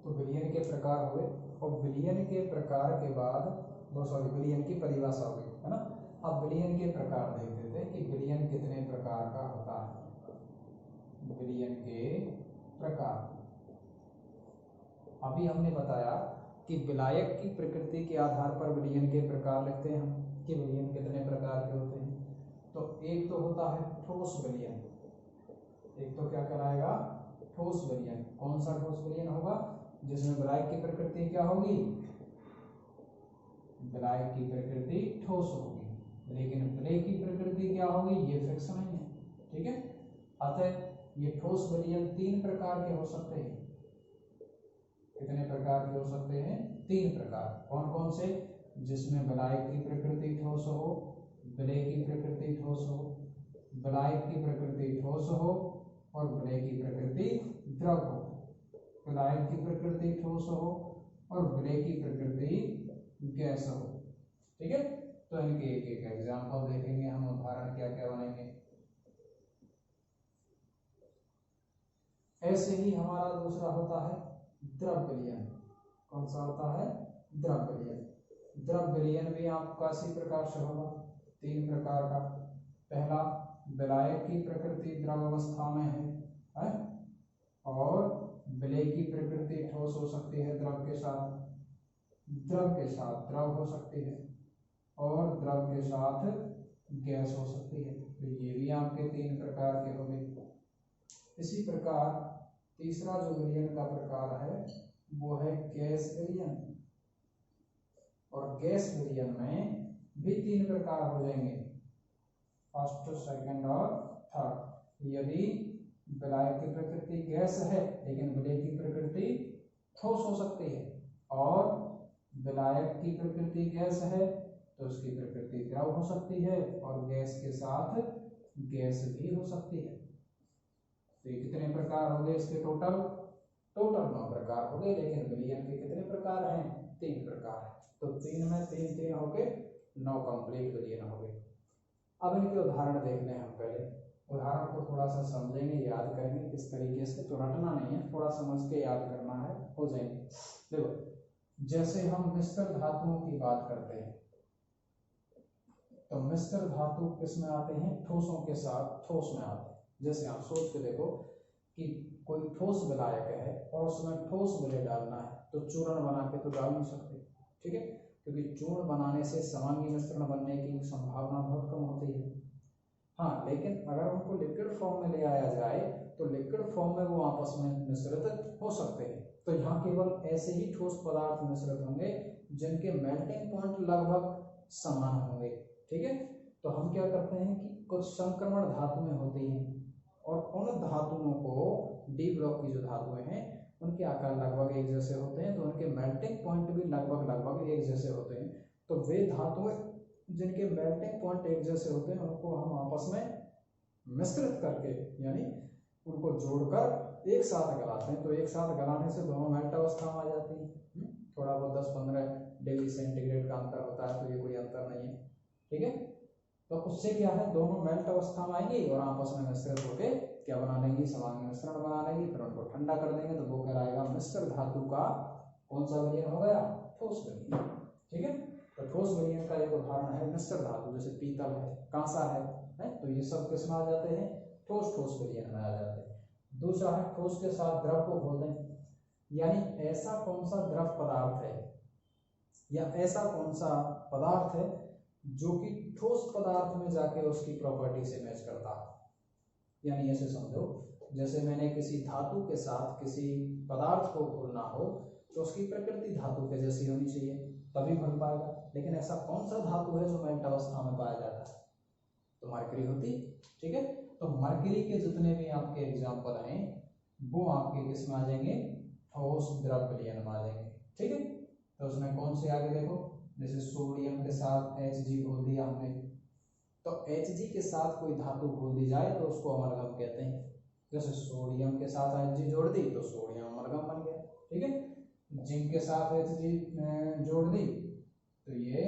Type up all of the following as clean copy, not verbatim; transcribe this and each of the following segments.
तो विलयन के प्रकार हुए, और विलयन के प्रकार के बाद विलयन की परिभाषा हो गई है ना। अब विलयन के प्रकार देख देते हैं कि विलयन कितने प्रकार का होता है। विलयन के प्रकार, अभी हमने बताया कि विलायक की प्रकृति के आधार पर विलयन के प्रकार लिखते हैं हम कि विलयन कितने प्रकार के होते हैं। तो एक तो होता है ठोस विलयन, एक तो क्या कहलाएगा, ठोस विलयन। कौन सा ठोस विलयन होगा, जिसमें विलायक की प्रकृति क्या होगी, विलायक की प्रकृति ठोस होगी, लेकिन विलय की प्रकृति क्या होगी, ये फिक्स नहीं है। ठीक है, अतः ये ठोस विलयन 3 प्रकार के हो सकते हैं। कितने प्रकार के हो सकते हैं, 3 प्रकार। कौन कौन से, जिसमें विलायक की प्रकृति ठोस हो, विलय की प्रकृति ठोस हो, विलायक की प्रकृति ठोस हो और विलय की प्रकृति द्रव हो। विलायक की प्रकृति ठोस हो और विलय की प्रकृति गैस हो। ठीक है, तो इनके एक एक एग्जाम्पल देखेंगे हम, उदाहरण क्या क्या बनेंगे। ऐसे ही हमारा दूसरा होता है द्रव विलयन। कौन सा होता है, द्रव विलयन। द्रव विलयन भी आपका इसी प्रकार से होगा, 3 प्रकार का। पहला, विलायक की प्रकृति द्रव अवस्था में है और विलय की प्रकृति ठोस हो सकती है द्रव के साथ, द्रव के साथ द्रव हो सकती है और द्रव के साथ गैस हो सकती है। तो ये भी आपके 3 प्रकार के हो गए। इसी प्रकार तीसरा जो विलयन का प्रकार है वो है गैस विलयन, और गैस विलयन में भी 3 प्रकार हो जाएंगे, फर्स्ट, सेकंड और थर्ड। यदि विलायक की प्रकृति गैस है लेकिन विलय की प्रकृति ठोस हो सकती है, और विलायक की प्रकृति गैस है तो उसकी प्रकृति द्रव हो सकती है और गैस के साथ गैस भी हो सकती है। तो ये कितने प्रकार हो गए इसके, टोटल 9 प्रकार हो गए। लेकिन विलयन के कितने प्रकार हैं, 3 प्रकार हैं। तो 3 में 3 हो गए, 9 कंप्लीट विलयन हो गए। अब इनके उदाहरण देखने हैं हम। पहले उदाहरण को थोड़ा सा समझेंगे, याद करेंगे किस तरीके से, तो रटना नहीं है, थोड़ा समझ के याद करना है, हो जाएंगे। देखो, जैसे हम मिश्र धातुओं की बात करते हैं तो मिश्र धातु किस में आते हैं, ठोसों के साथ ठोस में आते हैं। जैसे आप सोच के देखो कि कोई ठोस विलायक है और उसमें ठोस विलय डालना है, तो चूर्ण बना के तो डाल नहीं सकते। ठीक है, क्योंकि चूर्ण बनाने से समांगी मिश्रण बनने की संभावना बहुत कम होती है। हाँ, लेकिन अगर उनको लिक्विड फॉर्म में ले आया जाए तो लिक्विड फॉर्म में वो आपस में मिश्रित हो सकते हैं। तो यहाँ केवल ऐसे ही ठोस पदार्थ मिश्रित होंगे जिनके मेल्टिंग पॉइंट लगभग समान होंगे। ठीक है, तो हम क्या करते हैं कि कुछ संक्रमण धातुएं होती हैं और उन धातुओं को, डी ब्लॉक की जो धातुएं हैं उनके आकार लगभग एक जैसे होते हैं, तो उनके मेल्टिंग पॉइंट भी लगभग एक जैसे होते हैं। तो वे धातुएं जिनके मेल्टिंग पॉइंट एक जैसे होते हैं उनको हम आपस में मिश्रित करके, यानी उनको जोड़कर एक साथ गलाते हैं। तो एक साथ गलाने से दोनों मेल्ट अवस्था में आ जाती हैं। थोड़ा बहुत 10-15 डिग्री सेंटीग्रेड का अंतर होता है, तो ये कोई अंतर नहीं है। ठीक है, तो उससे क्या है, दोनों मेल्ट अवस्था में आएंगी और आपस में मिश्रित होकर क्या बना लेंगी, समांगी मिश्रण बना लेंगी। फिर उनको ठंडा कर देंगे तो वो कहलाएगा मिश्र धातु का कौन सा विलयन हो गया, ठोस विलयन। ठीक है, तो ठोस विलयन का एक उदाहरण है मिश्र धातु, जैसे पीतल है, कांसा है, तो ये सब किसमें आ जाते हैं, ठोस विलयन में आ जाते हैं। दूसरा है ठोस के साथ द्रव को घोल दें, यानी ऐसा कौन सा द्रव पदार्थ है या ऐसा कौन सा पदार्थ है जो कि ठोस पदार्थ में जाके उसकी प्रॉपर्टी से मैच करता है। यानी ऐसे समझो, जैसे मैंने किसी धातु के साथ किसी पदार्थ को घोलना हो तो उसकी प्रकृति धातु के जैसी होनी चाहिए, तभी घुल पाएगा। लेकिन ऐसा कौन सा धातु है जो मेल्ट अवस्था में पाया जाता है, तो मरकरी होती। ठीक है, तो मरकरी के जितने भी आपके एग्जाम्पल हैं वो आपके किस में आ जाएंगे, ठोस द्रव विलयन में आ जाएंगे। ठीक है, तो उसमें कौन से आगे देखो, जैसे सोडियम के साथ Hg घोल दिया हमने, तो Hg के साथ कोई धातु घोल दी जाए तो उसको अमरगम कहते हैं। जैसे सोडियम के साथ Hg जोड़ दी तो सोडियम अमरगम बन गया। ठीक है, जिंक के साथ Hg जोड़ दी तो ये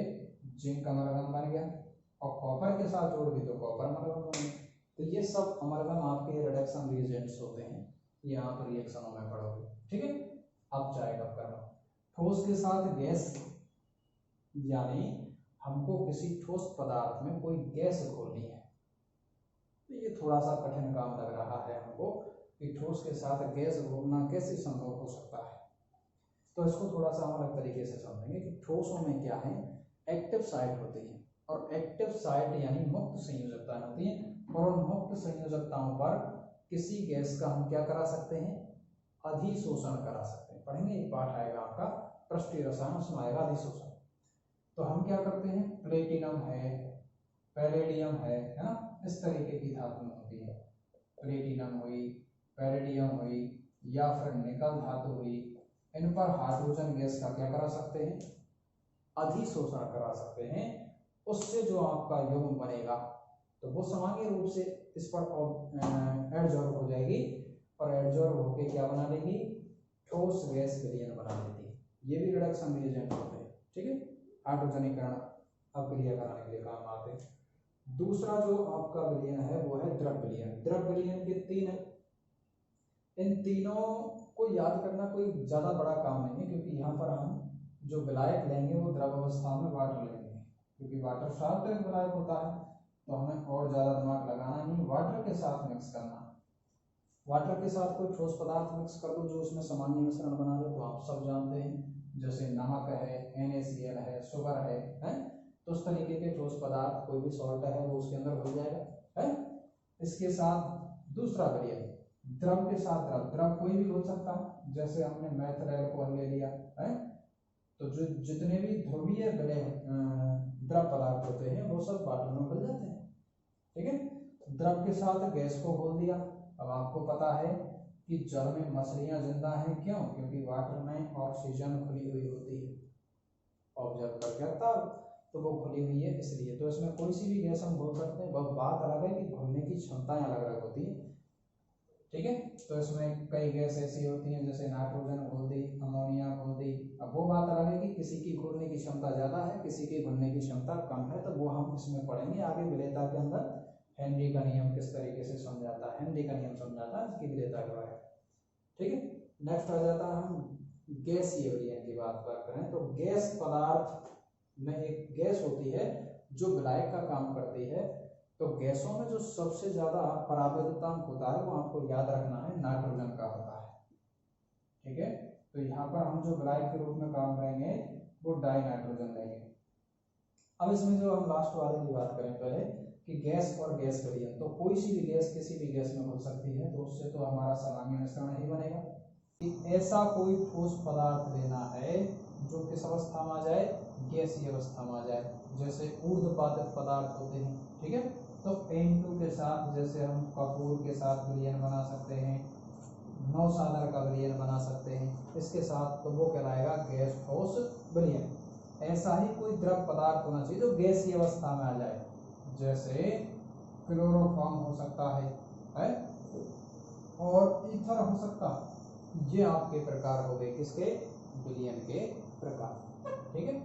जिंक अमरगम बन गया, और कॉपर के साथ जोड़ दी तो कॉपर अमरगम बन गया। तो ये सब अमरगम आपके रिडक्शन रिएजेंट्स होते हैं, ये आप रिएक्शनों में पढ़ोगे। ठीक है, अब चाहे ठोस के साथ गैस, यानी हमको किसी ठोस पदार्थ में कोई गैस घोलनी है। तो ये थोड़ा सा कठिन काम लग रहा है हमको कि ठोस के साथ गैस घोलना कैसे संभव हो सकता है। तो इसको थोड़ा सा हम अलग तरीके से समझेंगे कि ठोसों में क्या है, एक्टिव साइट होती है, और एक्टिव साइट यानी मुक्त संयोजकता होती है, और उन मुक्त संयोजकताओं पर किसी गैस का हम क्या करा सकते हैं, अधिशोषण करा सकते हैं। पढ़ेंगे, एक पाठ आएगा आपका पृष्ठीय रसायन, उसमें आएगा अधिशोषण। तो हम क्या करते हैं, प्लेटिनम है, पैलेडियम है ना, इस तरीके की धातु होती है, प्लेटिनम हुई, पैलेडियम हुई, या फिर निकल धातु हुई, इन पर हाइड्रोजन गैस का क्या करा सकते हैं, अधिशोषण करा सकते हैं। उससे जो आपका यौगिक बनेगा तो वो सामान्य रूप से इस पर एडजॉर्ब हो जाएगी, और एडजॉर्ब होकर क्या बना लेगी, ठोस गैस विलयन बना लेती है। ये भी रिडक्शन रिएजेंट होते हैं, ठीक है, हाइड्रोजनीकरण अभिक्रिया कराने के लिए काम आते हैं। दूसरा जो आपका विलयन है वो है द्रव विलयन। द्रव विलयन के तीन, इन तीनों को याद करना कोई ज्यादा बड़ा काम नहीं है, क्योंकि यहाँ पर हम जो विलायक लेंगे वो द्रव अवस्था में वाटर लेंगे, क्योंकि वाटर सार्वत्रिक विलायक होता है, तो हमें और ज्यादा दिमाग लगाना नहीं, वाटर के साथ मिक्स करना। वाटर के साथ कोई ठोस पदार्थ मिक्स कर दो जो उसमें सामान्य मिश्रण बना दे, तो आप सब जानते हैं, जैसे नमक है, NaCl है, शुगर है, तो उस तरीके के ठोस पदार्थ, कोई भी सॉल्ट है वो उसके अंदर घुल जाएगा, है। इसके साथ दूसरा विलयन, द्रव के साथ द्रव, द्रव कोई भी हो सकता है, जैसे हमने मैथिल अल्कोहल ले लिया, है, तो जो जितने भी ध्रुवीय विलय द्रव पदार्थ होते हैं वो सब वाटर में घुल जाते हैं, ठीक है। द्रव के साथ गैस को घोल दिया। अब आपको पता है कि जल में मछलियां जिंदा हैं, क्यों, क्योंकि वाटर में ऑक्सीजन खुली हुई होती है, ऑब्जर्व कर करता तो वो खुली हुई है इसलिए। तो इसमें कोई सी भी गैस हम घोल सकते हैं, बस बात अलग है कि घोलने की क्षमताएं अलग अलग होती है, ठीक है। तो इसमें कई गैस ऐसी होती हैं, जैसे नाइट्रोजन घोल दी, अमोनिया घोल दी। अब वो बात अलग है कि किसी की घोलने की क्षमता ज्यादा है, किसी की घोलने की क्षमता कम है, तो वो हम इसमें पढ़ेंगे आगे विलेयता के अंदर। हेनरी का नियम किस तरीके से समझाता है, हेनरी का नियम समझाता है इसकी विलेयता के बारे में, ठीक है। नेक्स्ट आ जाता है हम गैसीय विलयन की बात करें तो गैस पदार्थ में एक गैस होती है जो विलायक का काम करती है। तो गैसों में जो सबसे ज्यादा परावैद्युतांक होता है वो आपको याद रखना है, नाइट्रोजन का होता है, ठीक है। तो यहाँ पर हम जो विलायक के रूप में काम करेंगे वो डाई नाइट्रोजन लेंगे। अब इसमें जो हम लास्ट वाले की बात करें पहले कि गैस और गैस विलयन, तो कोई सी भी गैस किसी भी गैस में हो सकती है, तो उससे तो हमारा सामान्य मिश्रण ही बनेगा। ऐसा कोई ठोस पदार्थ लेना है जो किस अवस्था में आ जाए, गैसीय अवस्था में आ जाए, जैसे ऊर्ध्वपातित पदार्थ होते हैं, ठीक है। तो N2 के साथ जैसे हम कपूर के साथ विलयन बना सकते हैं, नौसागर का विलयन बना सकते हैं, इसके साथ, तो वो कहलाएगा गैस ठोस विलयन। ऐसा ही कोई द्रव पदार्थ होना चाहिए जो गैसीय अवस्था में आ जाए, जैसे क्लोरोफॉर्म हो सकता है और ईथर हो सकता है। ये आपके प्रकार हो गए किसके, विलयन के प्रकार, ठीक है।